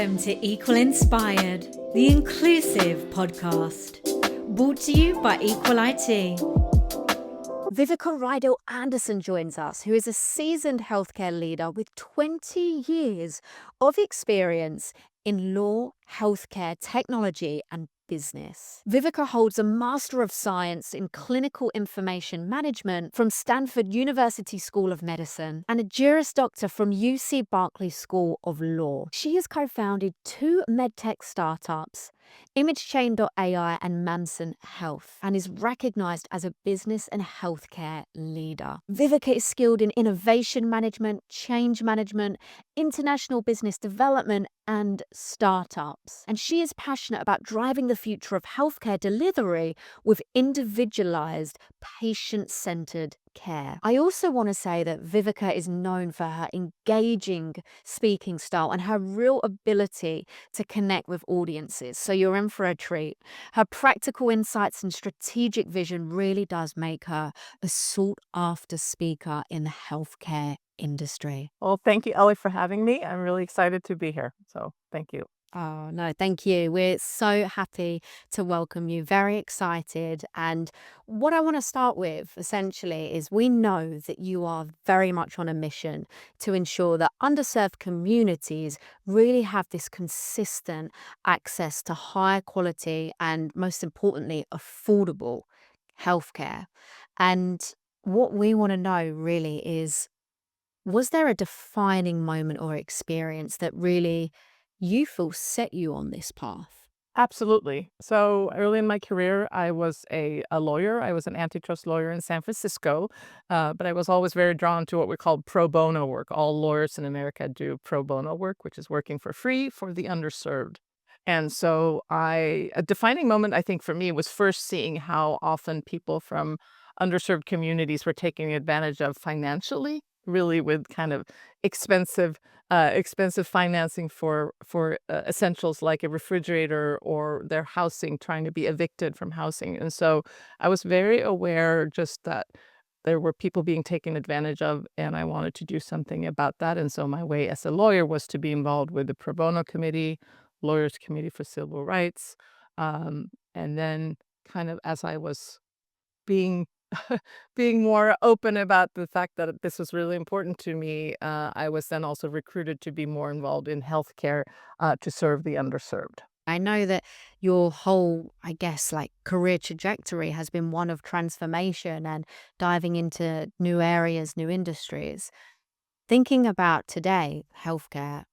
Welcome to Equal Inspired, the inclusive podcast, brought to you by Equal IT. Viveka Rydell-Anderson joins us, who is a seasoned healthcare leader with 20 years of experience in law, healthcare, technology, and business. Viveka holds a Master of Science in Clinical Information Management from Stanford University School of Medicine and a Juris Doctor from UC Berkeley School of Law. She has co-founded 2 medtech startups, ImageChain.ai and Manson Health, and is recognized as a business and healthcare leader. Viveka is skilled in innovation management, change management, international business development, and startups. And she is passionate about driving the future of healthcare delivery with individualized, patient-centered care. I also want to say that Viveka is known for her engaging speaking style and her real ability to connect with audiences. So you're in for a treat. Her practical insights and strategic vision really does make her a sought-after speaker in the healthcare industry. Well, thank you, Ellie, for having me. I'm really excited to be here. So thank you. Oh, no, thank you. We're so happy to welcome you, very excited. And what I want to start with, essentially, is we know that you are very much on a mission to ensure that underserved communities really have this consistent access to high quality and, most importantly, affordable healthcare. And what we want to know really is, was there a defining moment or experience that really you feel set you on this path? Absolutely. So early in my career, I was a lawyer. I was an antitrust lawyer in San Francisco, but I was always very drawn to what we call pro bono work. All lawyers in America do pro bono work, which is working for free for the underserved. And so a defining moment, I think, for me was first seeing how often people from underserved communities were taking advantage of financially, really with kind of expensive financing for essentials like a refrigerator or their housing, trying to be evicted from housing. And so I was very aware just that there were people being taken advantage of, and I wanted to do something about that. And so my way as a lawyer was to be involved with the Pro Bono Committee, Lawyers Committee for Civil Rights. And then kind of as I was being being more open about the fact that this was really important to me, I was then also recruited to be more involved in healthcare to serve the underserved. I know that your whole, I guess, like career trajectory has been one of transformation and diving into new areas, new industries. Thinking about today, healthcare,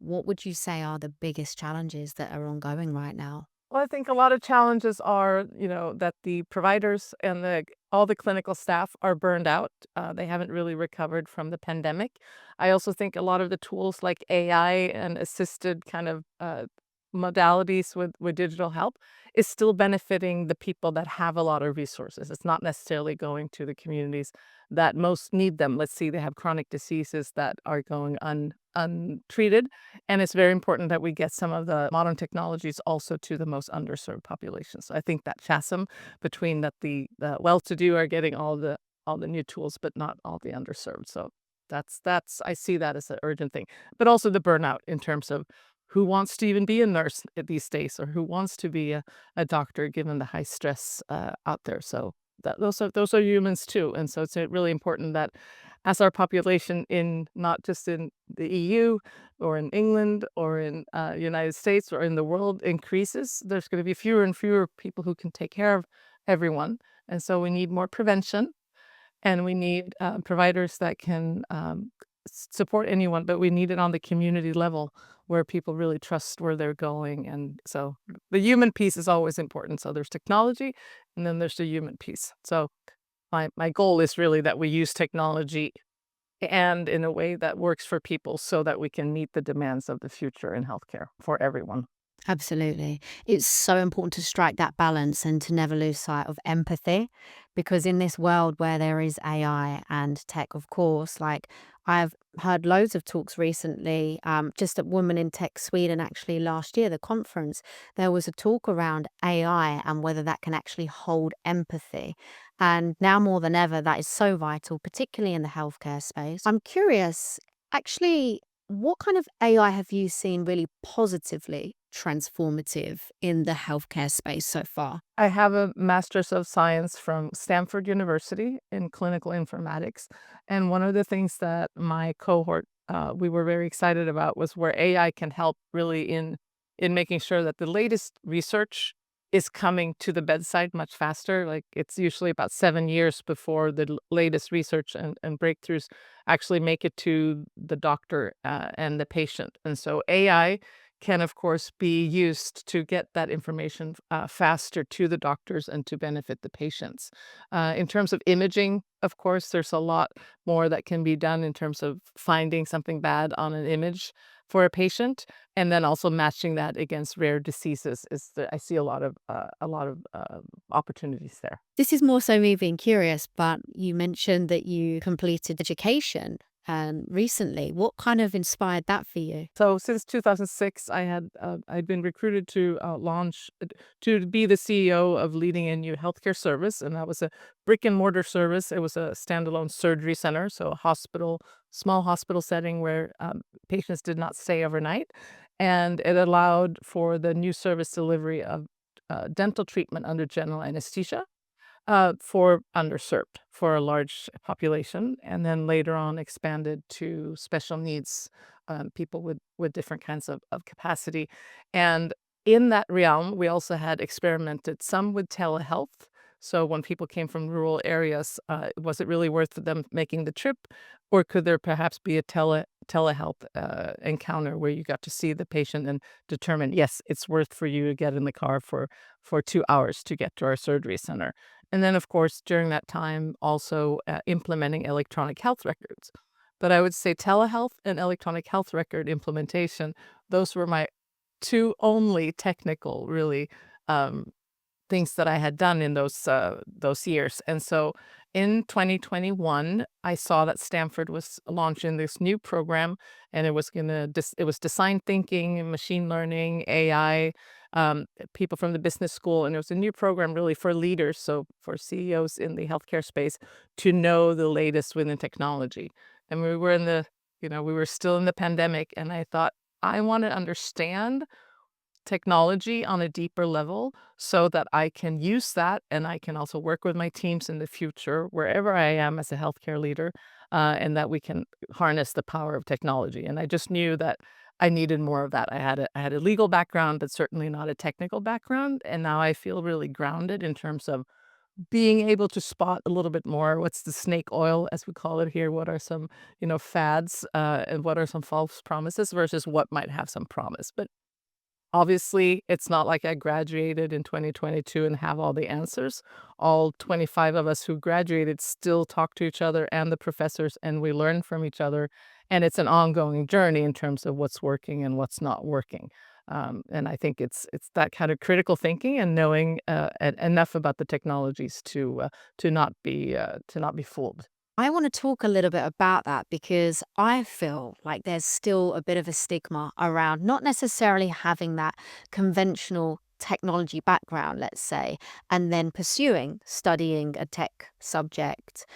what would you say are the biggest challenges that are ongoing right now? Well, I think a lot of challenges are, that the providers and all the clinical staff are burned out. They haven't really recovered from the pandemic. I also think a lot of the tools like AI and assisted kind of modalities with digital help is still benefiting the people that have a lot of resources. It's not necessarily going to the communities that most need them. Let's see, they have chronic diseases that are going untreated. And it's very important that we get some of the modern technologies also to the most underserved populations. So I think that chasm between that the well-to-do are getting all the new tools, but not all the underserved. So that's I see that as an urgent thing. But also the burnout in terms of who wants to even be a nurse these days, or who wants to be a doctor given the high stress out there. So those are humans too. And so it's really important that as our population not just in the EU or in England or in United States or in the world increases, there's going to be fewer and fewer people who can take care of everyone. And so we need more prevention, and we need providers that can support anyone, but we need it on the community level where people really trust where they're going. And so the human piece is always important. So there's technology, and then there's the human piece. So my goal is really that we use technology and in a way that works for people so that we can meet the demands of the future in healthcare for everyone. Absolutely. It's so important to strike that balance and to never lose sight of empathy, because in this world where there is AI and tech, of course, like I've heard loads of talks recently, just at Women in Tech Sweden, actually last year, the conference, there was a talk around AI and whether that can actually hold empathy. And now more than ever, that is so vital, particularly in the healthcare space. I'm curious, actually, What kind of AI have you seen really positively transformative in the healthcare space so far? I have a Master's of Science from Stanford University in clinical informatics. And one of the things that my cohort, we were very excited about was where AI can help really in making sure that the latest research is coming to the bedside much faster. Like it's usually about 7 years before the latest research and breakthroughs actually make it to the doctor and the patient. And so AI can, of course, be used to get that information faster to the doctors and to benefit the patients. In terms of imaging, of course, there's a lot more that can be done in terms of finding something bad on an image for a patient, and then also matching that against rare diseases. I see a lot of opportunities there. This is more so me being curious, but you mentioned that you completed education recently. What kind of inspired that for you? So since 2006, I'd been recruited to launch to be the CEO of leading a new healthcare service, and that was a brick and mortar service. It was a standalone surgery center, so a hospital, small hospital setting where patients did not stay overnight, and it allowed for the new service delivery of dental treatment under general anesthesia for underserved, for a large population, and then later on expanded to special needs people with different kinds of capacity. And in that realm, we also had experimented some with telehealth. So when people came from rural areas, was it really worth them making the trip, or could there perhaps be a telehealth encounter where you got to see the patient and determine, yes, it's worth for you to get in the car for 2 hours to get to our surgery center. And then, of course, during that time, also implementing electronic health records. But I would say telehealth and electronic health record implementation, those were my two only technical, really, um, things that I had done in those years. And so in 2021, I saw that Stanford was launching this new program, and it was design thinking, machine learning, AI, people from the business school, and it was a new program really for leaders, so for CEOs in the healthcare space to know the latest within technology. And we were still in the pandemic, and I thought I want to understand technology on a deeper level so that I can use that and I can also work with my teams in the future, wherever I am as a healthcare leader, and that we can harness the power of technology. And I just knew that I needed more of that. I had a legal background, but certainly not a technical background. And now I feel really grounded in terms of being able to spot a little bit more what's the snake oil, as we call it here. What are some, fads, and what are some false promises versus what might have some promise. But obviously, it's not like I graduated in 2022 and have all the answers. All 25 of us who graduated still talk to each other and the professors, and we learn from each other. And it's an ongoing journey in terms of what's working and what's not working. And I think it's that kind of critical thinking and knowing enough about the technologies to not be fooled. I want to talk a little bit about that because I feel like there's still a bit of a stigma around not necessarily having that conventional technology background, let's say, and then pursuing studying a tech subject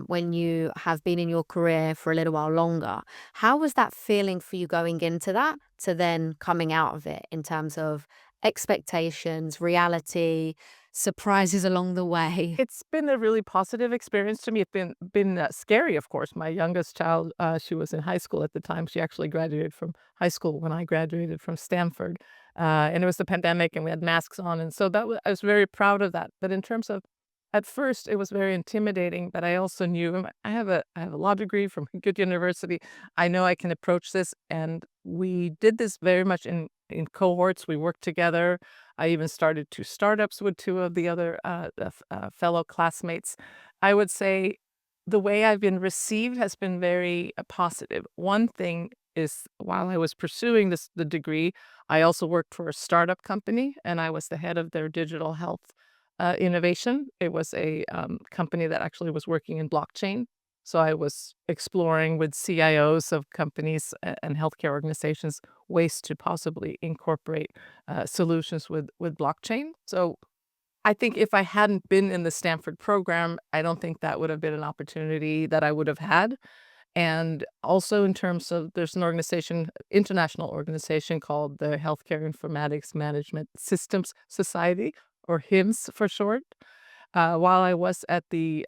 when you have been in your career for a little while longer. How was that feeling for you going into that to then coming out of it in terms of expectations, reality, surprises along the way? It's been a really positive experience to me. It's been scary, of course. My youngest child, she was in high school at the time. She actually graduated from high school when I graduated from Stanford, and it was the pandemic, and we had masks on, and so I was very proud of that. But in terms of at first, it was very intimidating, but I also knew I have a law degree from a good university. I know I can approach this, and we did this very much in cohorts. We worked together. I even started two startups with two of the other fellow classmates. I would say the way I've been received has been very positive. One thing is while I was pursuing the degree, I also worked for a startup company, and I was the head of their digital health innovation. It was a company that actually was working in blockchain. So I was exploring with CIOs of companies and healthcare organizations ways to possibly incorporate solutions with blockchain. So I think if I hadn't been in the Stanford program, I don't think that would have been an opportunity that I would have had. And also in terms of, there's an organization, international organization called the Healthcare Informatics Management Systems Society, or HIMSS for short. While I was at the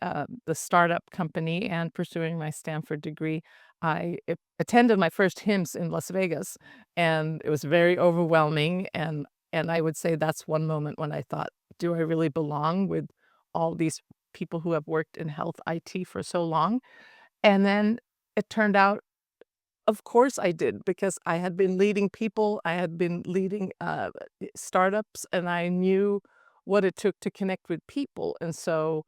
startup company and pursuing my Stanford degree, I attended my first HIMSS in Las Vegas, and it was very overwhelming. And I would say that's one moment when I thought, do I really belong with all these people who have worked in health IT for so long? And then it turned out, of course I did, because I had been leading people, I had been leading startups, and I knew what it took to connect with people. And so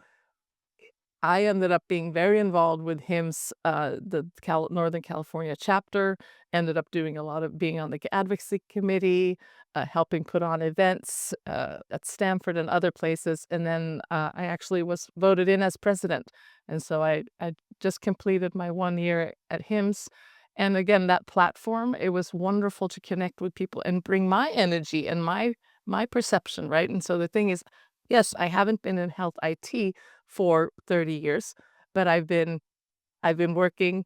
I ended up being very involved with HIMSS, the Northern California chapter, ended up doing a lot of being on the advocacy committee, helping put on events at Stanford and other places. And then I actually was voted in as president. And so I just completed my 1 year at HIMSS. And again, that platform, it was wonderful to connect with people and bring my energy and my perception, right? And so the thing is, yes, I haven't been in health IT for 30 years, but I've been working,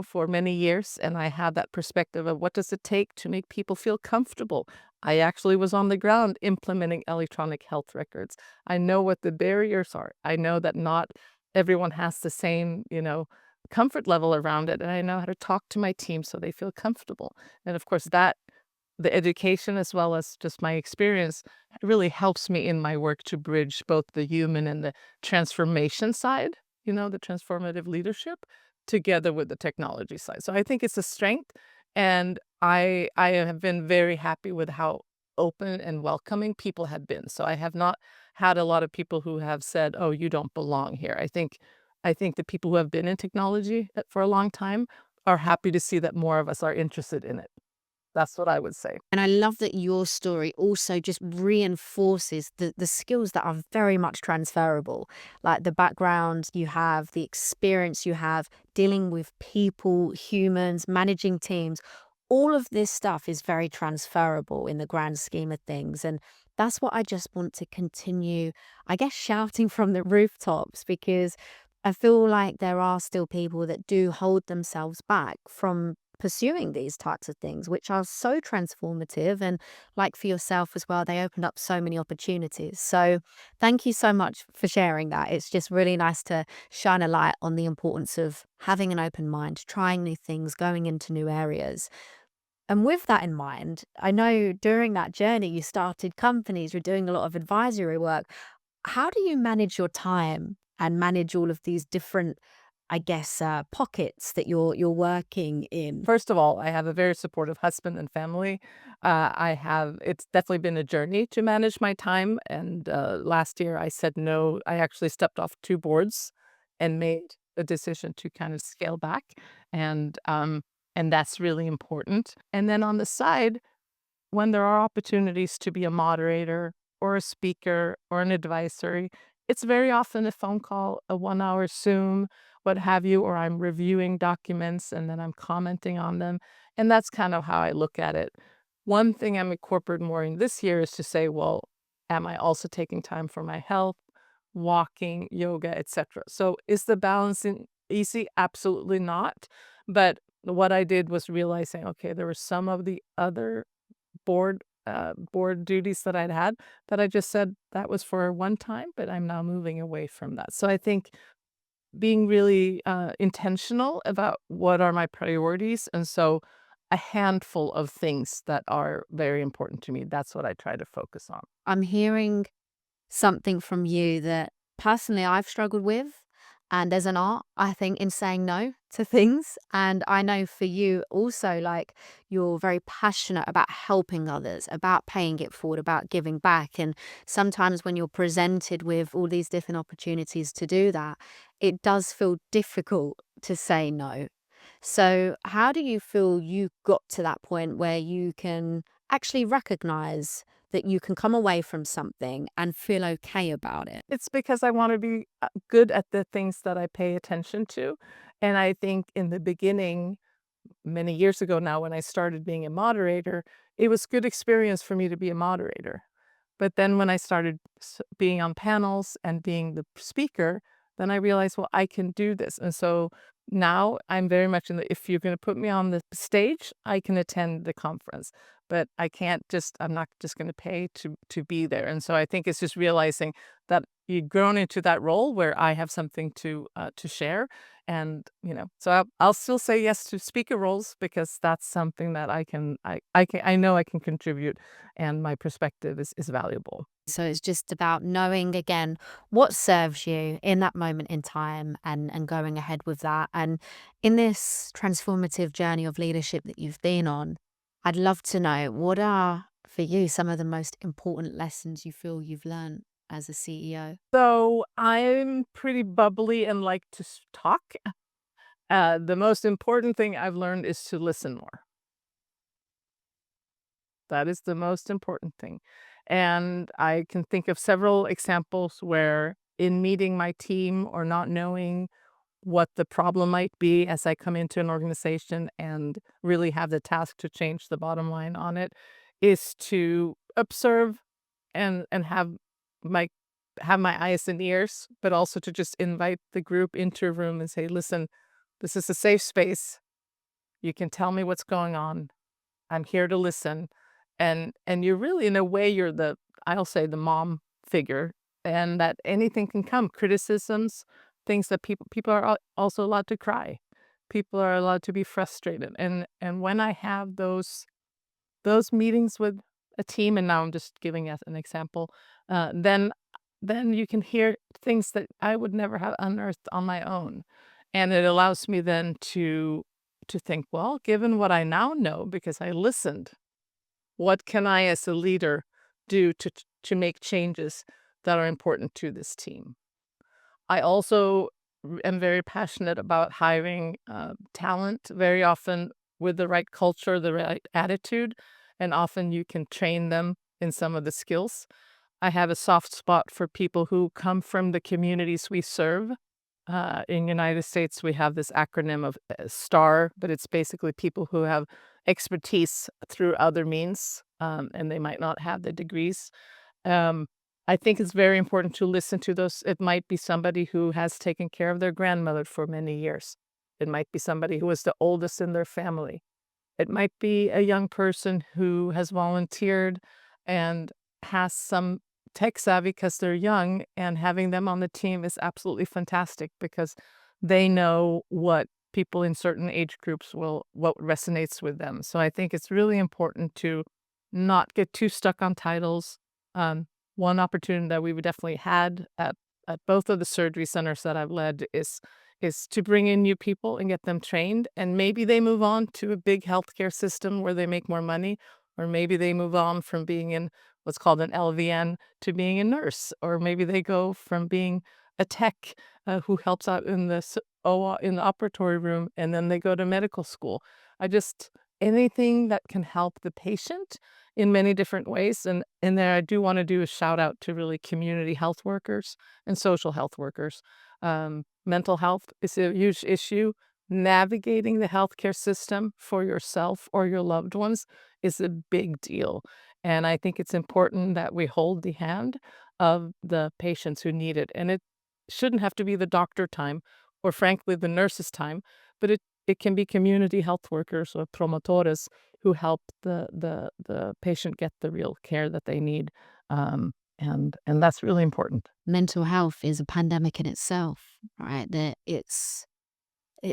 for many years, and I have that perspective of what does it take to make people feel comfortable. I actually was on the ground implementing electronic health records. I know what the barriers are. I know that not everyone has the same, comfort level around it, and I know how to talk to my team so they feel comfortable. And of course, that the education as well as just my experience really helps me in my work to bridge both the human and the transformation side, the transformative leadership, together with the technology side. So I think it's a strength, and I have been very happy with how open and welcoming people have been. So I have not had a lot of people who have said, "Oh, you don't belong here." I think the people who have been in technology for a long time are happy to see that more of us are interested in it. That's what I would say. And I love that your story also just reinforces the skills that are very much transferable, like the background you have, the experience you have dealing with people, humans, managing teams. All of this stuff is very transferable in the grand scheme of things. And that's what I just want to continue, I guess, shouting from the rooftops, because I feel like there are still people that do hold themselves back from pursuing these types of things, which are so transformative. And like for yourself as well, they opened up so many opportunities. So thank you so much for sharing that. It's just really nice to shine a light on the importance of having an open mind, trying new things, going into new areas. And with that in mind, I know during that journey, you started companies, you're doing a lot of advisory work. How do you manage your time and manage all of these different, I guess, pockets that you're working in? First of all, I have a very supportive husband and family. It's definitely been a journey to manage my time. And last year I said no. I actually stepped off 2 boards and made a decision to kind of scale back. And that's really important. And then on the side, when there are opportunities to be a moderator or a speaker or an advisory, it's very often a phone call, a 1 hour Zoom, what have you, or I'm reviewing documents and then I'm commenting on them. And that's kind of how I look at it. One thing I'm incorporating more in this year is to say, well, am I also taking time for my health, walking, yoga, etc.? So is the balancing easy? Absolutely not. But what I did was realizing, okay, there were some of the other board duties that I'd had that I just said that was for one time, but I'm now moving away from that. So I think being really intentional about what are my priorities, and so a handful of things that are very important to me. That's what I try to focus on. I'm hearing something from you that personally I've struggled with. And there's an art, I think, in saying no to things. And I know for you also, like, you're very passionate about helping others, about paying it forward, about giving back. And sometimes when you're presented with all these different opportunities to do that, it does feel difficult to say no. So, how do you feel you got to that point where you can actually recognize that you can come away from something and feel okay about it? It's because I want to be good at the things that I pay attention to. And I think in the beginning, many years ago now, when I started being a moderator, it was good experience for me to be a moderator. But then when I started being on panels and being the speaker, then I realized, well, I can do this. And so Now I'm very much in the, if you're going to put me on the stage, I can attend the conference, but I'm not just going to pay to be there. And so I think it's just realizing that you've grown into that role where I have something to share. And, so I'll still say yes to speaker roles because that's something that I know I can contribute, and my perspective is valuable. So it's just about knowing again what serves you in that moment in time and going ahead with that. And in this transformative journey of leadership that you've been on, I'd love to know what are for you some of the most important lessons you feel you've learned as a CEO? So I'm pretty bubbly and like to talk. The most important thing I've learned is to listen more. That is the most important thing. And I can think of several examples where, in meeting my team or not knowing what the problem might be as I come into an organization and really have the task to change the bottom line on it, is to observe and my have my eyes and ears, but also to just invite the group into a room and say, listen, this is a safe space. You can tell me what's going on. I'm here to listen. And you're really, in a way, you're I'll say, the mom figure, and that anything can come, criticisms, things that people are also allowed to cry. People are allowed to be frustrated. And when I have those meetings with a team, and now I'm just giving as an example, then you can hear things that I would never have unearthed on my own. And it allows me then to think, well, given what I now know, because I listened, what can I as a leader do to make changes that are important to this team? I also am very passionate about hiring talent, very often with the right culture, the right attitude, and often you can train them in some of the skills. I have a soft spot for people who come from the communities we serve. In United States, we have this acronym of STAR, but it's basically people who have expertise through other means, and they might not have the degrees. Um, I think it's very important to listen to those. It might be somebody who has taken care of their grandmother for many years. It might be somebody who is the oldest in their family. It might be a young person who has volunteered and has some tech savvy because they're young, and having them on the team is absolutely fantastic because they know what people in certain age groups what resonates with them. So I think it's really important to not get too stuck on titles. One opportunity that we've definitely had at both of the surgery centers that I've led is to bring in new people and get them trained. And maybe they move on to a big healthcare system where they make more money, or maybe they move on from being in what's called an LVN to being a nurse, or maybe they go from being a tech who helps out in the OR, in the operatory room, and then they go to medical school. Anything that can help the patient in many different ways. And there I do want to do a shout out to really community health workers and social health workers. Mental health is a huge issue. Navigating the healthcare system for yourself or your loved ones is a big deal. And I think it's important that we hold the hand of the patients who need it. And it shouldn't have to be the doctor time or, frankly, the nurse's time, but it can be community health workers or promotores who help the patient get the real care that they need. And that's really important. Mental health is a pandemic in itself, right? That it's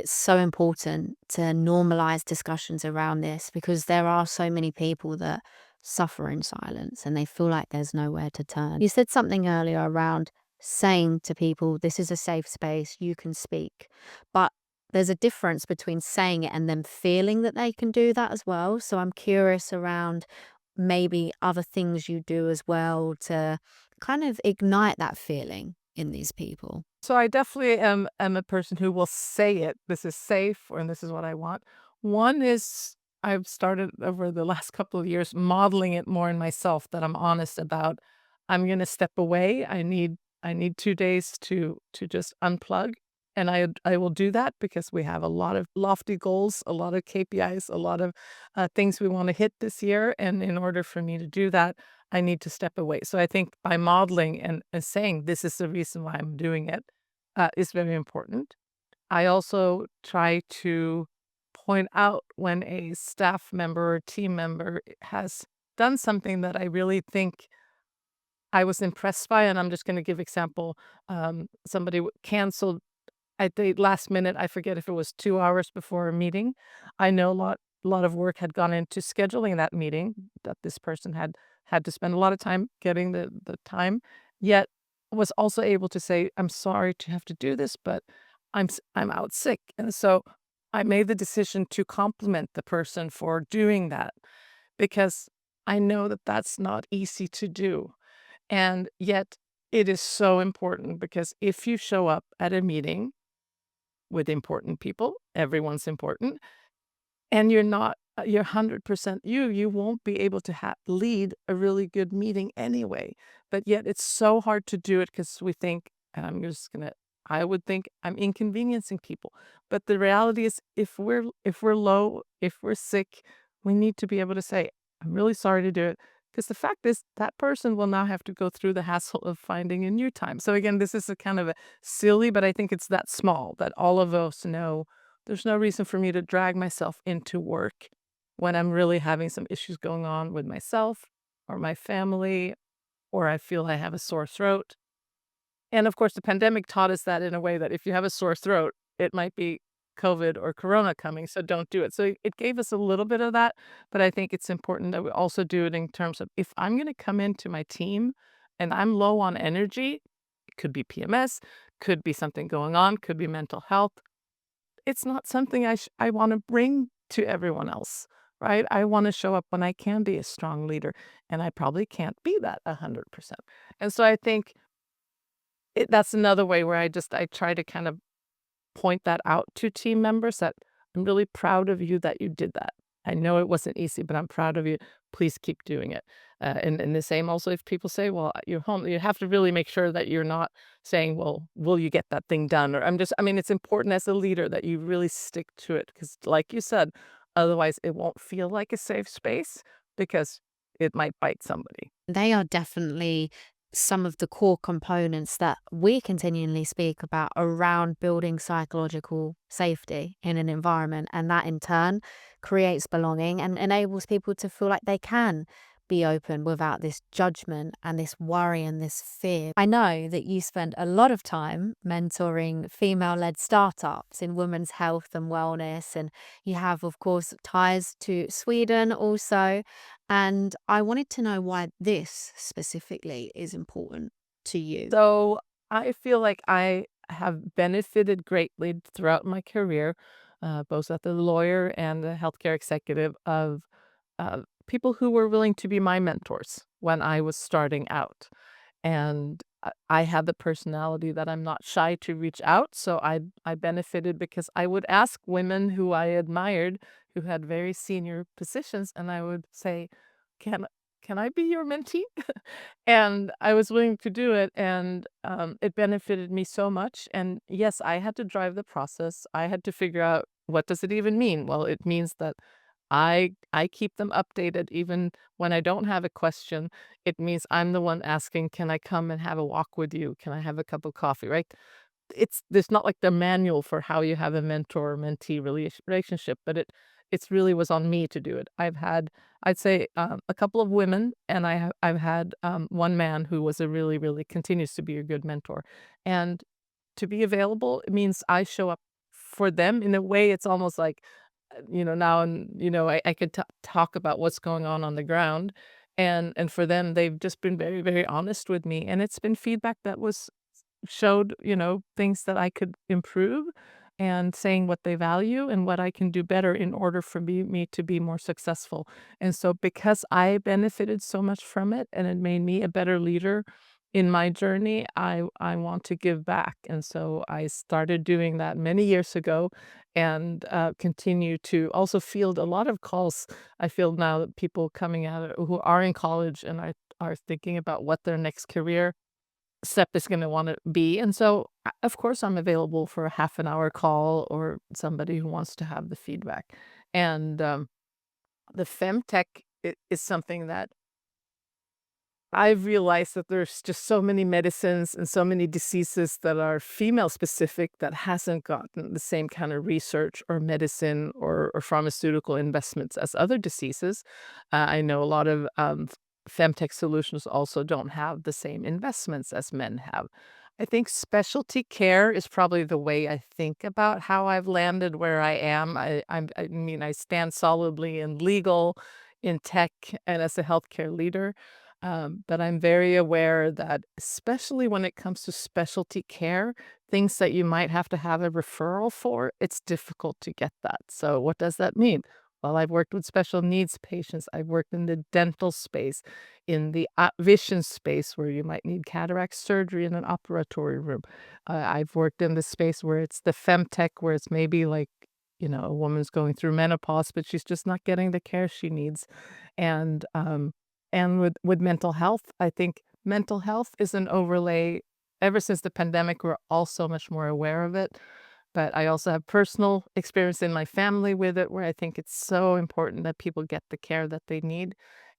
so important to normalize discussions around this because there are so many people that suffer in silence and they feel like there's nowhere to turn. You said something earlier around saying to people, this is a safe space, you can speak. But there's a difference between saying it and them feeling that they can do that as well. So I'm curious around maybe other things you do as well to kind of ignite that feeling in these people. So I definitely am a person who will say it. This is safe, or this is what I want. One is, I've started over the last couple of years modeling it more in myself, that I'm honest about. I'm going to step away. I need 2 days to just unplug, and I will do that because we have a lot of lofty goals, a lot of KPIs, a lot of things we want to hit this year. And in order for me to do that, I need to step away. So I think by modeling and saying this is the reason why I'm doing it is very important. I also try to point out when a staff member or team member has done something that I really think I was impressed by, and I'm just gonna give example. Somebody canceled at the last minute. I forget if it was 2 hours before a meeting. I know a lot of work had gone into scheduling that meeting, that this person had to spend a lot of time getting the time, yet was also able to say, "I'm sorry to have to do this, but I'm out sick." And so I made the decision to compliment the person for doing that because I know that that's not easy to do. And yet it is so important because if you show up at a meeting with important people, everyone's important, and you're not you're 100% you won't be able to lead a really good meeting anyway. But yet it's so hard to do it because we think, and I would think I'm inconveniencing people. But the reality is if we're low, if we're sick, we need to be able to say, I'm really sorry to do it. Because the fact is that person will now have to go through the hassle of finding a new time. So again, this is a kind of a silly, but I think it's that small that all of us know there's no reason for me to drag myself into work when I'm really having some issues going on with myself or my family, or I feel I have a sore throat. And of course, the pandemic taught us that in a way that if you have a sore throat, it might be COVID or Corona coming, so don't do it. So it gave us a little bit of that, but I think it's important that we also do it in terms of if I'm going to come into my team and I'm low on energy, it could be PMS, could be something going on, could be mental health. It's not something I wanna bring to everyone else, right? I wanna show up when I can be a strong leader, and I probably can't be that 100%. And so I think that's another way where I try to kind of point that out to team members that I'm really proud of you that you did that. I know it wasn't easy, but I'm proud of you. Please keep doing it. And the same also if people say, well, you're home, you have to really make sure that you're not saying, well, will you get that thing done? Or I mean, it's important as a leader that you really stick to it because, like you said, otherwise it won't feel like a safe space because it might bite somebody. They are definitely some of the core components that we continually speak about around building psychological safety in an environment. And that in turn creates belonging and enables people to feel like they can be open without this judgment and this worry and this fear. I know that you spend a lot of time mentoring female led startups in women's health and wellness. And you have, of course, ties to Sweden also. And I wanted to know why this specifically is important to you. So I feel like I have benefited greatly throughout my career, both as a lawyer and a healthcare executive, of people who were willing to be my mentors when I was starting out. And I had the personality that I'm not shy to reach out. So I benefited because I would ask women who I admired who had very senior positions, and I would say, "Can can I be your mentee?" And I was willing to do it, and it benefited me so much. And yes, I had to drive the process. I had to figure out what does it even mean. Well, it means that I keep them updated even when I don't have a question. It means I'm the one asking, "Can I come and have a walk with you? Can I have a cup of coffee?" Right? There's not like the manual for how you have a mentor mentee relationship, but it's really was on me to do it. I've had I'd say a couple of women, and I've had one man who was a really continues to be a good mentor, and to be available it means I show up for them in a way. It's almost like now, and I could talk about what's going on the ground, and for them they've just been very honest with me, and it's been feedback that was showed, things that I could improve and saying what they value and what I can do better in order for me to be more successful. And so because I benefited so much from it and it made me a better leader in my journey, I want to give back. And so I started doing that many years ago and continue to also field a lot of calls. I feel now that people coming out who are in college and are thinking about what their next career step is gonna wanna be, and so, of course, I'm available for a half an hour call or somebody who wants to have the feedback, and, the FemTech is something that I've realized that there's just so many medicines and so many diseases that are female specific that hasn't gotten the same kind of research or medicine or pharmaceutical investments as other diseases. I know a lot of FemTech solutions also don't have the same investments as men have. I think specialty care is probably the way I think about how I've landed where I am. I mean, I stand solidly in legal, in tech, and as a healthcare leader. But I'm very aware that, especially when it comes to specialty care, things that you might have to have a referral for, it's difficult to get that. So, what does that mean? Well, I've worked with special needs patients. I've worked in the dental space, in the vision space where you might need cataract surgery in an operatory room. I've worked in the space where it's the femtech, where it's maybe like, a woman's going through menopause, but she's just not getting the care she needs. And with mental health, I think mental health is an overlay. Ever since the pandemic, we're all so much more aware of it. But I also have personal experience in my family with it where I think it's so important that people get the care that they need.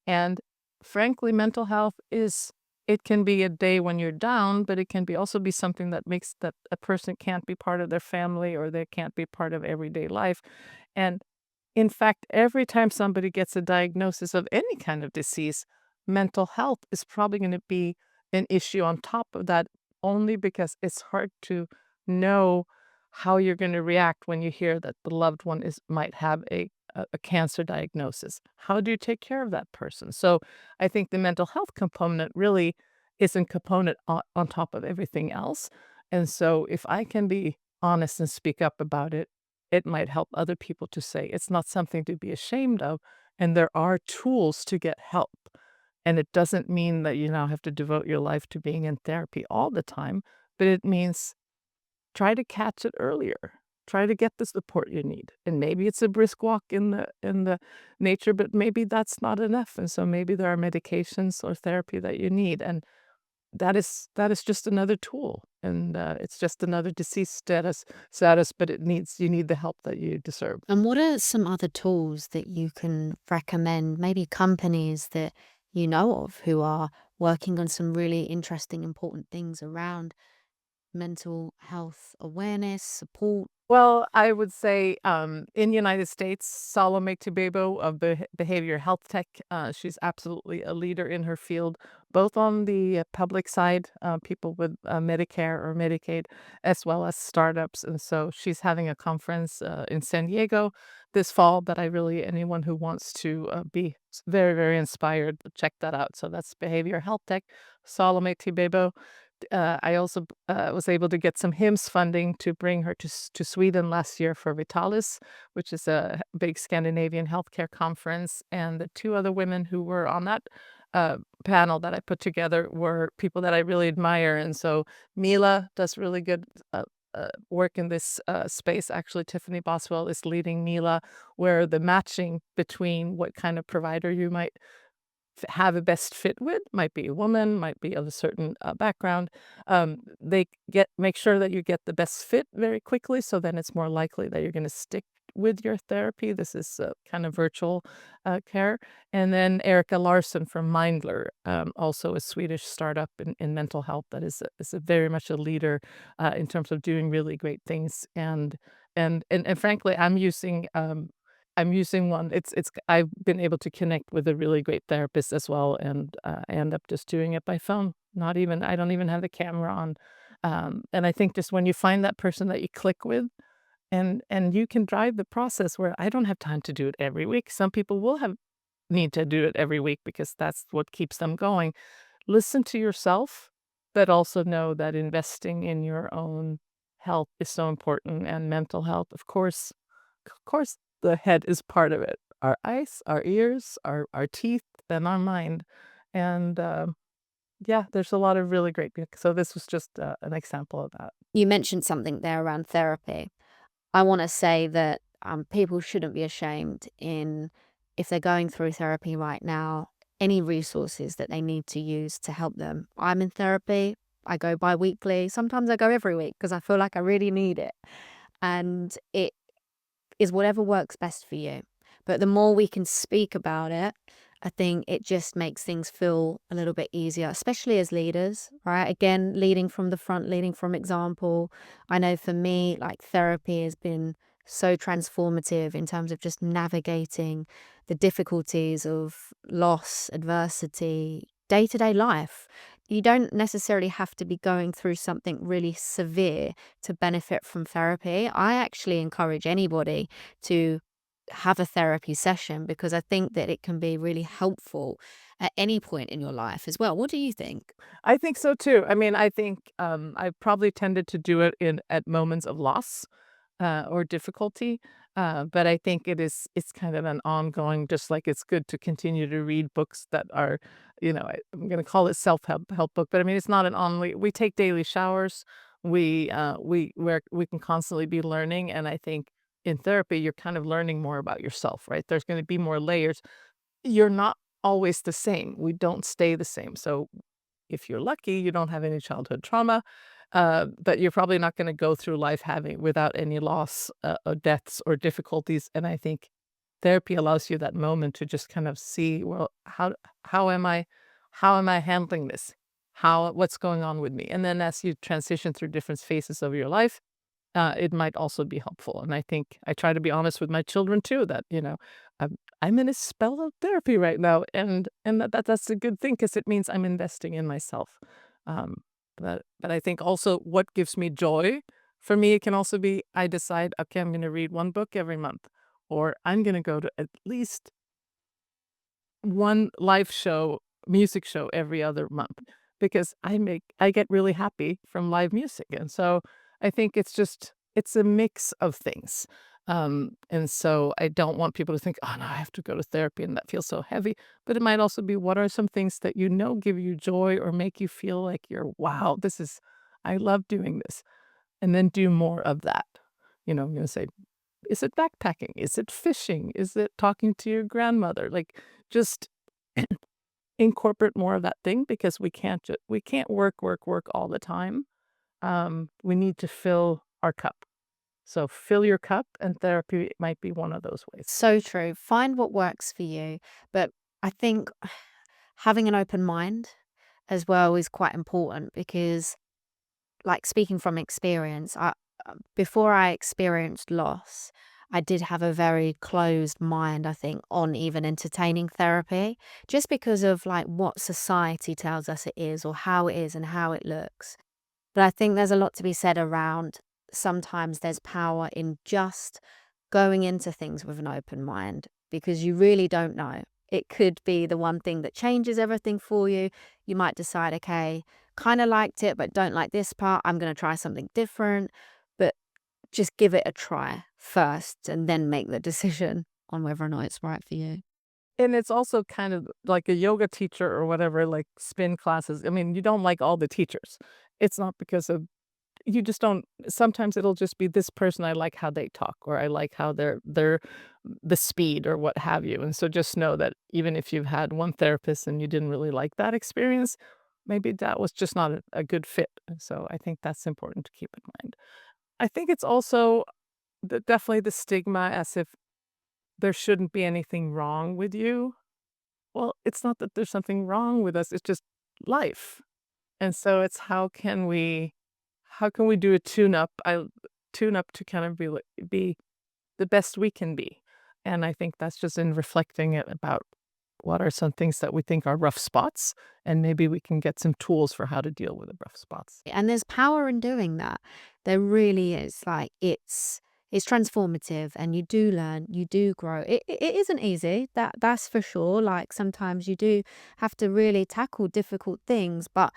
And frankly, mental health it can be a day when you're down, but it can be also be something that makes that a person can't be part of their family or they can't be part of everyday life. And in fact, every time somebody gets a diagnosis of any kind of disease, mental health is probably going to be an issue on top of that, only because it's hard to know how you're going to react when you hear that the loved one might have a cancer diagnosis. How do you take care of that person? So I think the mental health component really is a component on top of everything else. And so if I can be honest and speak up about it, it might help other people to say it's not something to be ashamed of, and there are tools to get help. And it doesn't mean that you now have to devote your life to being in therapy all the time, but it means try to catch it earlier. Try to get the support you need. And maybe it's a brisk walk in the nature, but maybe that's not enough. And so maybe there are medications or therapy that you need. And that is just another tool, and it's just another disease status, but you need the help that you deserve. And what are some other tools that you can recommend, maybe companies that you know of who are working on some really interesting, important things around mental health awareness, support? Well, I would say, in United States, Salome Tibebo of Behavior Health Tech, she's absolutely a leader in her field, both on the public side, people with Medicare or Medicaid, as well as startups. And so she's having a conference in San Diego this fall that anyone who wants to be very, very inspired, check that out. So that's Behavior Health Tech, Salome Tibebo. I also was able to get some HIMSS funding to bring her to Sweden last year for Vitalis, which is a big Scandinavian healthcare conference. And the two other women who were on that panel that I put together were people that I really admire. And so Mila does really good work in this space. Actually, Tiffany Boswell is leading Mila, where the matching between what kind of provider you might have a best fit with, might be a woman, might be of a certain background. They make sure that you get the best fit very quickly, so then it's more likely that you're going to stick with your therapy. This is kind of virtual care. And then Erica Larsson from Mindler, also a Swedish startup in mental health that is very much a leader in terms of doing really great things. And frankly, I'm using one. I've been able to connect with a really great therapist as well, and I end up just doing it by phone. I don't even have the camera on. And I think just when you find that person that you click with, and you can drive the process where I don't have time to do it every week. Some people will have need to do it every week because that's what keeps them going. Listen to yourself, but also know that investing in your own health is so important, and mental health, of course, the head is part of it. Our eyes, our ears, our teeth, and our mind. And yeah, there's a lot of really great. So this was just an example of that. You mentioned something there around therapy. I want to say that people shouldn't be ashamed in if they're going through therapy right now, any resources that they need to use to help them. I'm in therapy. I go bi-weekly. Sometimes I go every week because I feel like I really need it. And it is whatever works best for you. But the more we can speak about it I think it just makes things feel a little bit easier, especially as leaders, right? Again, leading from the front, leading from example. I know for me, like therapy has been so transformative in terms of just navigating the difficulties of loss, adversity, day to day life. You don't necessarily have to be going through something really severe to benefit from therapy. I actually encourage anybody to have a therapy session because I think that it can be really helpful at any point in your life as well. What do you think? I think so too. I mean, I think I've probably tended to do it in at moments of loss or difficulty. But I think it's kind of an ongoing, just like it's good to continue to read books that are, I'm going to call it self help book, but I mean it's not an on. We take daily showers. We can constantly be learning, and I think in therapy you're kind of learning more about yourself, right? There's going to be more layers. You're not always the same. We don't stay the same. So if you're lucky, you don't have any childhood trauma, but you're probably not gonna go through life having without any loss, or deaths or difficulties, and I think therapy allows you that moment to just kind of see, well, how am I how am I handling this? What's going on with me? And then as you transition through different phases of your life, it might also be helpful. And I think I try to be honest with my children too that, I'm in a spell of therapy right now. And that's a good thing because it means I'm investing in myself. Um, but I think also what gives me joy for me, it can also be I decide, okay, I'm going to read one book every month, or I'm going to go to at least one live show, music show every other month because I get really happy from live music. And so I think it's a mix of things. And so I don't want people to think, oh no, I have to go to therapy and that feels so heavy. But it might also be what are some things that give you joy or make you feel like wow, I love doing this. And then do more of that. I'm gonna say, is it backpacking? Is it fishing? Is it talking to your grandmother? Like just incorporate more of that thing because we can't work all the time. We need to fill our cup. So fill your cup, and therapy might be one of those ways. So true. Find what works for you. But I think having an open mind as well is quite important because, like speaking from experience, before I experienced loss, I did have a very closed mind, I think, on even entertaining therapy, just because of like what society tells us it is or how it is and how it looks. But I think there's a lot to be said around sometimes there's power in just going into things with an open mind because you really don't know. It could be the one thing that changes everything for you. You might decide, okay, kind of liked it, but don't like this part. I'm going to try something different. But just give it a try first and then make the decision on whether or not it's right for you. And it's also kind of like a yoga teacher or whatever, like spin classes. I mean, you don't like all the teachers. It's not because of you just don't sometimes it'll just be this person I like how they talk or I like how they're the speed or what have you. And so just know that even if you've had one therapist and you didn't really like that experience, maybe that was just not a good fit. And so I think that's important to keep in mind. I think it's also definitely the stigma as if there shouldn't be anything wrong with you. Well, it's not that there's something wrong with us, it's just life. And so it's how can we do a tune up to kind of be the best we can be. And I think that's just in reflecting it about what are some things that we think are rough spots, and maybe we can get some tools for how to deal with the rough spots. And there's power in doing that. There really is. Like it's transformative and you do learn, you do grow. It isn't easy, that's for sure. Like sometimes you do have to really tackle difficult things, but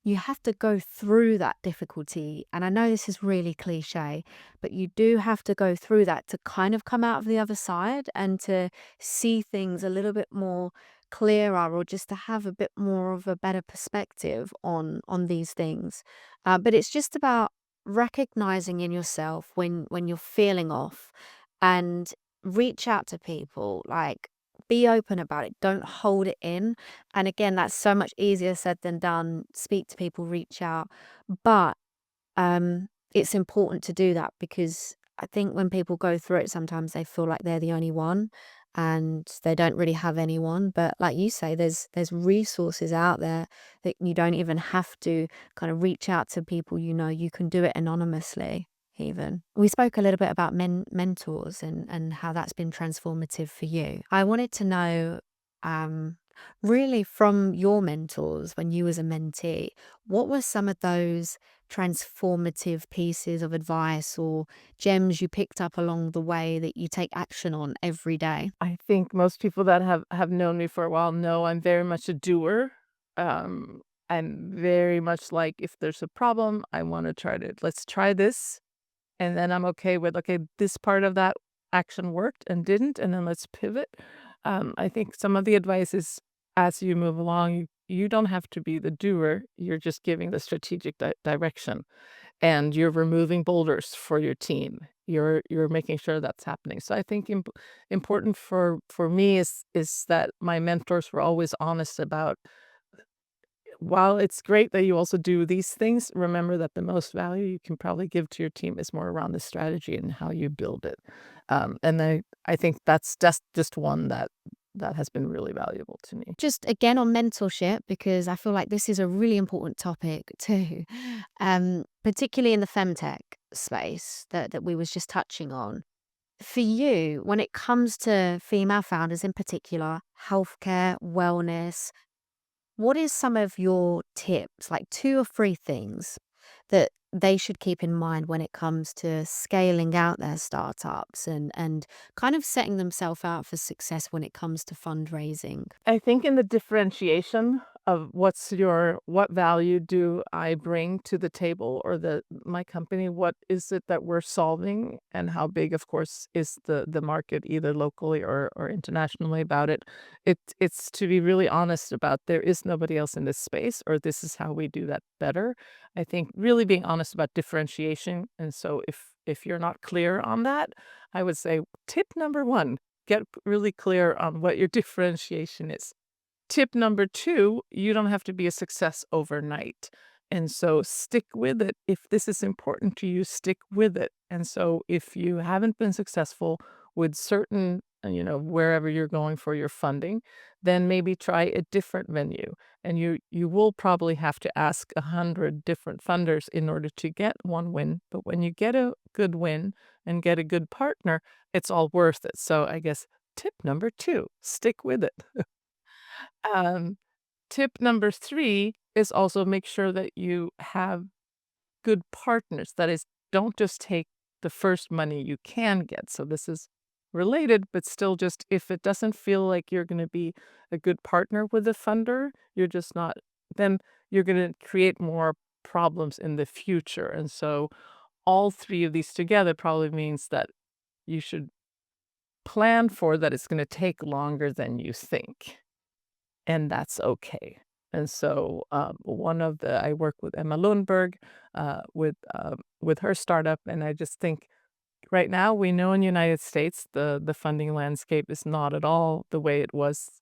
you have to go through that difficulty. And I know this is really cliche, but you do have to go through that to kind of come out of the other side and to see things a little bit more clearer or just to have a bit more of a better perspective on these things. But it's just about recognizing in yourself when you're feeling off and reach out to people, like be open about it, don't hold it in. And again, that's so much easier said than done. Speak to people, reach out, but it's important to do that because I think when people go through it sometimes they feel like they're the only one. and they don't really have anyone. But like you say, there's resources out there that you don't even have to kind of reach out to people. You can do it anonymously. Even we spoke a little bit about mentors and how that's been transformative for you. I wanted to know, um, really from your mentors when you was a mentee, what were some of those transformative pieces of advice or gems you picked up along the way that you take action on every day? I think most people that have known me for a while know I'm very much a doer. Um, I'm very much like, if there's a problem, I want to let's try this. And then I'm okay with, okay, this part of that action worked and didn't, and then let's pivot. I think some of the advice is, as you move along, you don't have to be the doer. You're just giving the strategic direction, and you're removing boulders for your team. You're making sure that's happening. So I think important for me is that my mentors were always honest about, while it's great that you also do these things, remember that the most value you can probably give to your team is more around the strategy and how you build it. And I think that's just one that has been really valuable to me. Just again on mentorship, because I feel like this is a really important topic too, particularly in the FemTech space that we was just touching on. For you, when it comes to female founders in particular, healthcare, wellness, what is some of your tips, like 2 or 3 things that they should keep in mind when it comes to scaling out their startups and kind of setting themselves out for success when it comes to fundraising? I think in the differentiation of what value do I bring to the table, or my company, what is it that we're solving, and how big, of course, is the market, either locally or internationally, about it. It's to be really honest about, there is nobody else in this space, or this is how we do that better. I think really being honest about differentiation. And so if you're not clear on that, I would say tip number one, get really clear on what your differentiation is. Tip number two, you don't have to be a success overnight. And so stick with it. If this is important to you, stick with it. And so if you haven't been successful with certain, wherever you're going for your funding, then maybe try a different venue. And you will probably have to ask 100 different funders in order to get one win. But when you get a good win and get a good partner, it's all worth it. So I guess tip number two, stick with it. Um, Tip number three is also make sure that you have good partners. That is, don't just take the first money you can get. So this is related, but still, just if it doesn't feel like you're going to be a good partner with a funder, you're just not, then you're going to create more problems in the future. And so all three of these together probably means that you should plan for that it's going to take longer than you think, and that's okay. And so, I work with Emma Lundberg, with her startup, and I just think right now we know in the United States the funding landscape is not at all the way it was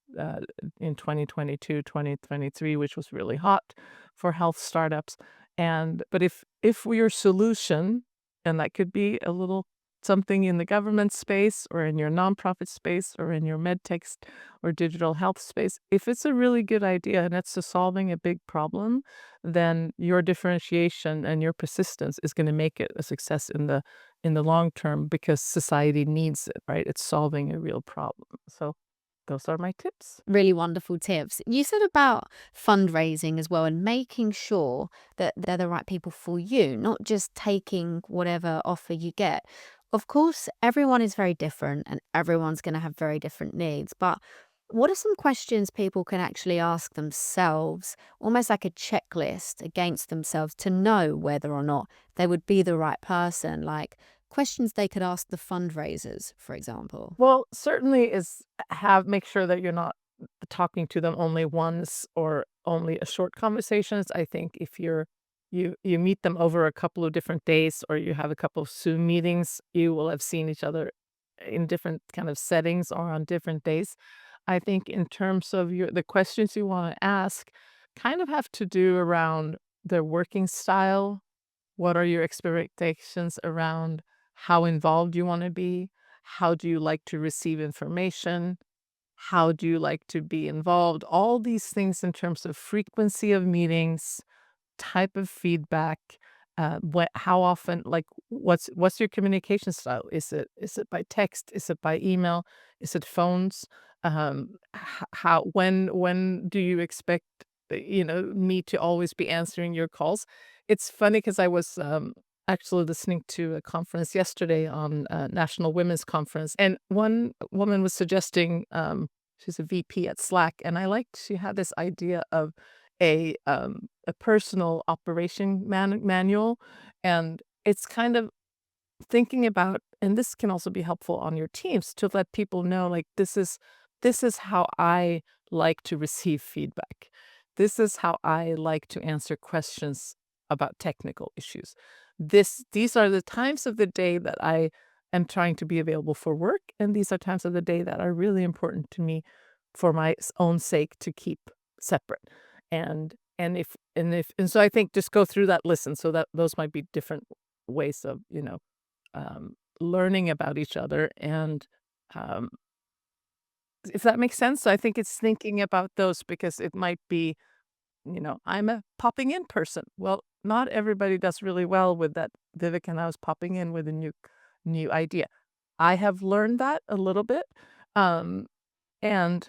in 2022, 2023, which was really hot for health startups. But if your solution, and that could be a little something in the government space or in your nonprofit space or in your medtech or digital health space, if it's a really good idea and it's solving a big problem, then your differentiation and your persistence is going to make it a success in the long term, because society needs it, right? It's solving a real problem. So those are my tips. Really wonderful tips. You said about fundraising as well and making sure that they're the right people for you, not just taking whatever offer you get. Of course, everyone is very different and everyone's going to have very different needs. But what are some questions people can actually ask themselves, almost like a checklist against themselves, to know whether or not they would be the right person? Like questions they could ask the fundraisers, for example. Well, certainly is make sure that you're not talking to them only once or only a short conversations. I think if you meet them over a couple of different days, or you have a couple of Zoom meetings, you will have seen each other in different kind of settings or on different days. I think in terms of the questions you want to ask kind of have to do around their working style. What are your expectations around how involved you want to be? How do you like to receive information? How do you like to be involved? All these things in terms of frequency of meetings, type of feedback, how often, like what's your communication style? Is it by text? Is it by email? Is it phones? How when do you expect me to always be answering your calls? It's funny because I was actually listening to a conference yesterday on National Women's Conference, and one woman was suggesting she's a VP at Slack, and she had this idea of a personal operation manual, and it's kind of thinking about, and this can also be helpful on your teams to let people know, like, this is how I like to receive feedback. This is how I like to answer questions about technical issues. These are the times of the day that I am trying to be available for work, and these are times of the day that are really important to me for my own sake to keep separate. And so I think just go through that list, and so that those might be different ways of learning about each other, and um, if that makes sense. So I think it's thinking about those, because it might be, I'm a popping in person. Well, not everybody does really well with that. Vivek and I was popping in with a new idea. I have learned that a little bit, um, and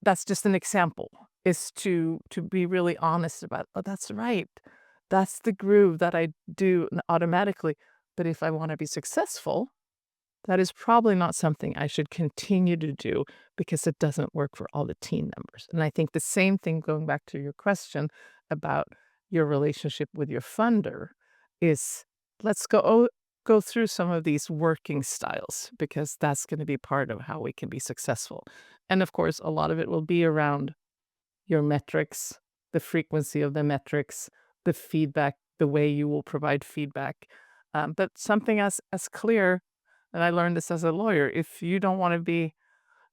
that's just an example, is to be really honest about, oh, that's right. That's the groove that I do automatically. But if I want to be successful, that is probably not something I should continue to do, because it doesn't work for all the team members. And I think the same thing, going back to your question about your relationship with your funder, is let's go through some of these working styles, because that's going to be part of how we can be successful. And of course, a lot of it will be around your metrics, the frequency of the metrics, the feedback, the way you will provide feedback. But something as clear, and I learned this as a lawyer, if you don't want to be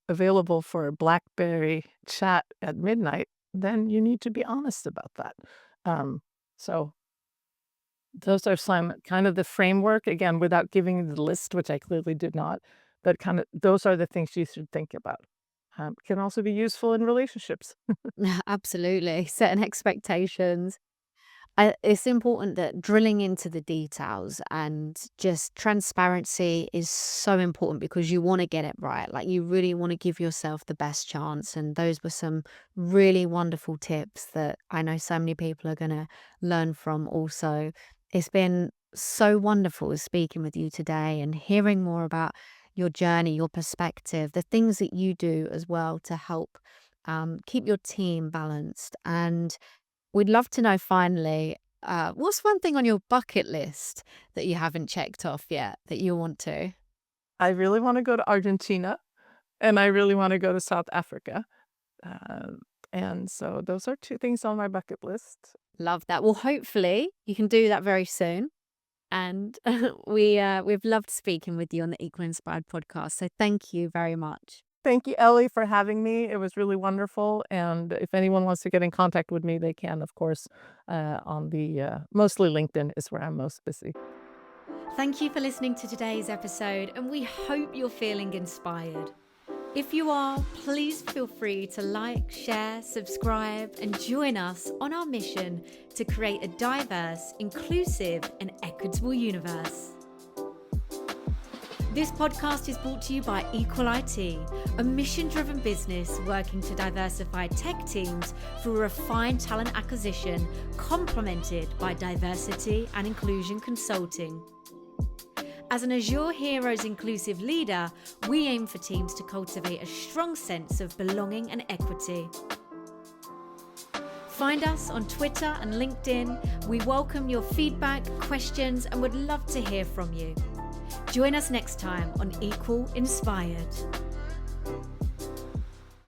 available for a BlackBerry chat at midnight, then you need to be honest about that. So those are some kind of the framework, again, without giving you the list, which I clearly did not, but kind of those are the things you should think about. Can also be useful in relationships. Absolutely. Setting expectations. It's important that drilling into the details and just transparency is so important, because you want to get it right. Like, you really want to give yourself the best chance. And those were some really wonderful tips that I know so many people are going to learn from also. It's been so wonderful speaking with you today and hearing more about your journey, your perspective, the things that you do as well to help keep your team balanced. And we'd love to know finally, what's one thing on your bucket list that you haven't checked off yet that you want to? I really want to go to Argentina, and I really want to go to South Africa. And so those are two things on my bucket list. Love that. Well, hopefully you can do that very soon. And we've loved speaking with you on the Equal Inspired podcast. So thank you very much. Thank you, Ellie, for having me. It was really wonderful. And if anyone wants to get in contact with me, they can, of course, on the mostly LinkedIn is where I'm most busy. Thank you for listening to today's episode, and we hope you're feeling inspired. If you are, please feel free to like, share, subscribe, and join us on our mission to create a diverse, inclusive, and equitable universe. This podcast is brought to you by Equal IT, a mission-driven business working to diversify tech teams through refined talent acquisition, complemented by diversity and inclusion consulting. As an Azure Heroes inclusive leader, we aim for teams to cultivate a strong sense of belonging and equity. Find us on Twitter and LinkedIn. We welcome your feedback, questions, and would love to hear from you. Join us next time on Equal Inspired.